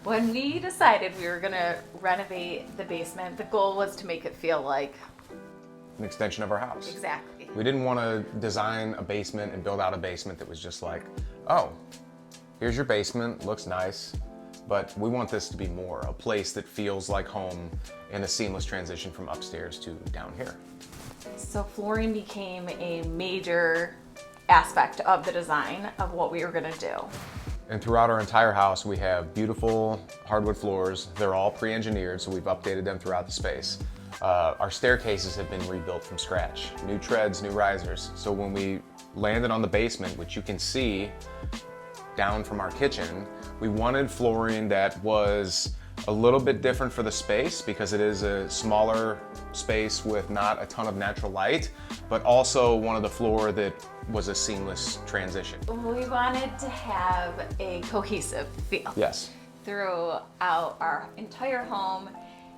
When we decided we were gonna renovate the basement, the goal was to make it feel like An extension of our house. exactly. We didn't want to design a basement and build out a basement that was just like, oh, here's your basement, looks nice, but we want this to be more, a place that feels like home in a seamless transition from upstairs to down here. So flooring became a major aspect of the design of what we were gonna do. And throughout our entire house, we have beautiful hardwood floors. They're all pre-engineered, so we've updated them throughout the space. Our staircases have been rebuilt from scratch. New treads, new risers. So when we landed on the basement, which you can see down from our kitchen, we wanted flooring that was a little bit different for the space because it is a smaller space with not a ton of natural light, but also one of the floor that was a seamless transition. We wanted to have a cohesive feel Yes. throughout our entire home.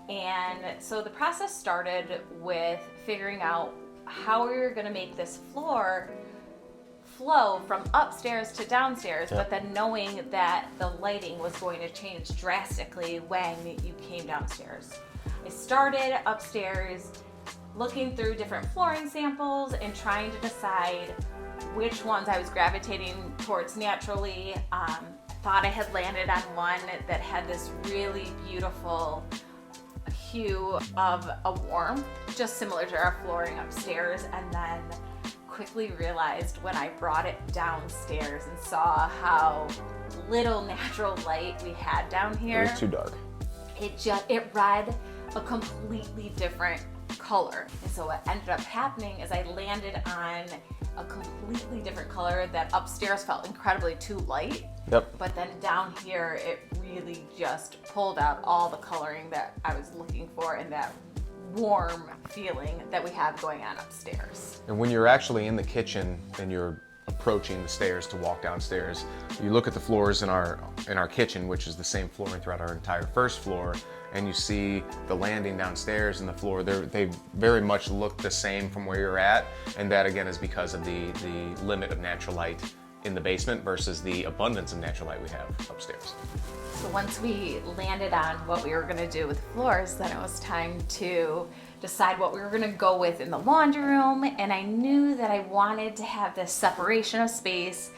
And so the process started with figuring out how we were gonna make this floor flow from upstairs to downstairs, but then knowing that the lighting was going to change drastically when you came downstairs. I started upstairs looking through different flooring samples and trying to decide which ones I was gravitating towards naturally. I thought I had landed on one that had this really beautiful hue of a warm, just similar to our flooring upstairs, and then quickly realized when I brought it downstairs and saw how little natural light we had down here. It was too dark. It read a completely different color. And so what ended up happening is I landed on a completely different color that upstairs felt incredibly too light. Yep. But then down here, it really just pulled out all the coloring that I was looking for and that warm feeling that we have going on upstairs. And when you're actually in the kitchen and you're approaching the stairs to walk downstairs, you look at the floors in our kitchen, which is the same flooring throughout our entire first floor, and you see the landing downstairs and the floor. They very much look the same from where you're at, and that again is because of the limit of natural light in the basement versus the abundance of natural light we have upstairs. So once we landed on what we were gonna do with floors, then it was time to decide what we were gonna go with in the laundry room. And I knew that I wanted to have this separation of space,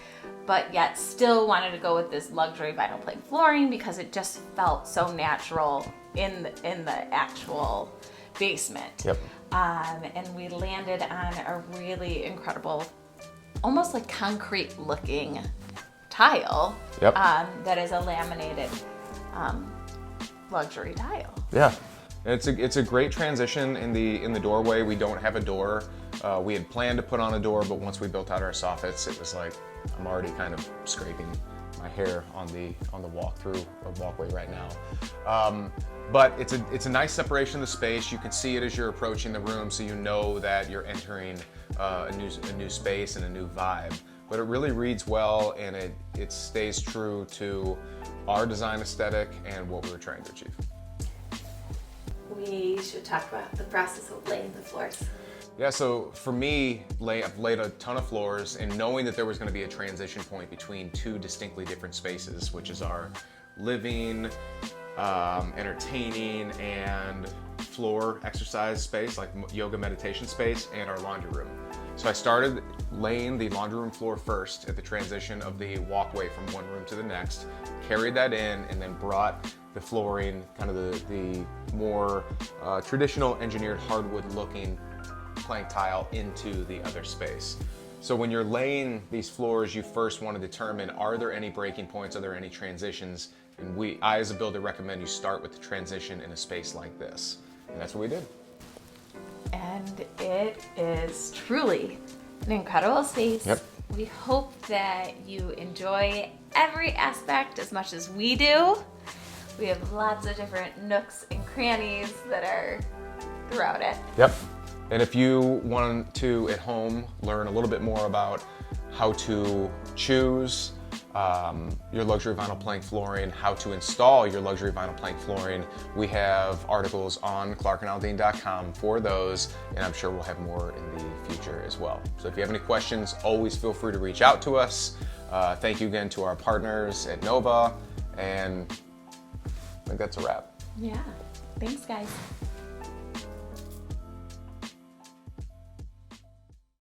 but yet still wanted to go with this luxury vinyl plank flooring because it just felt so natural in the actual basement. Yep. And we landed on a really incredible, almost like concrete looking tile. Yep. That is a laminated luxury tile. Yeah, it's a great transition in the doorway. We don't have a door. We had planned to put on a door, but once we built out our soffits, it was like I'm already kind of scraping my hair on the walkthrough or walkway right now. But it's a nice separation of the space. You can see it as you're approaching the room, so you know that you're entering a new space and a new vibe. But it really reads well, and it stays true to our design aesthetic and what we were trying to achieve. We should talk about the process of laying the floors. Yeah, so for me, I've laid a ton of floors, and knowing that there was going to be a transition point between two distinctly different spaces, which is our living, entertaining, and floor exercise space, like yoga meditation space, and our laundry room. So I started laying the laundry room floor first at the transition of the walkway from one room to the next, carried that in, and then brought the flooring, kind of the more traditional engineered hardwood looking plank tile into the other space. So when you're laying these floors, you first want to determine, are there any breaking points, are there any transitions? And I as a builder recommend you start with the transition in a space like this. And that's what we did. And it is truly an incredible space. Yep. We hope that you enjoy every aspect as much as we do. We have lots of different nooks and crannies that are throughout it. Yep. And if you want to, at home, learn a little bit more about how to choose your luxury vinyl plank flooring, how to install your luxury vinyl plank flooring, we have articles on clarkandaldine.com for those, and I'm sure we'll have more in the future as well. So if you have any questions, always feel free to reach out to us. Thank you again to our partners at Nova, and I think that's a wrap. Yeah. Thanks, guys.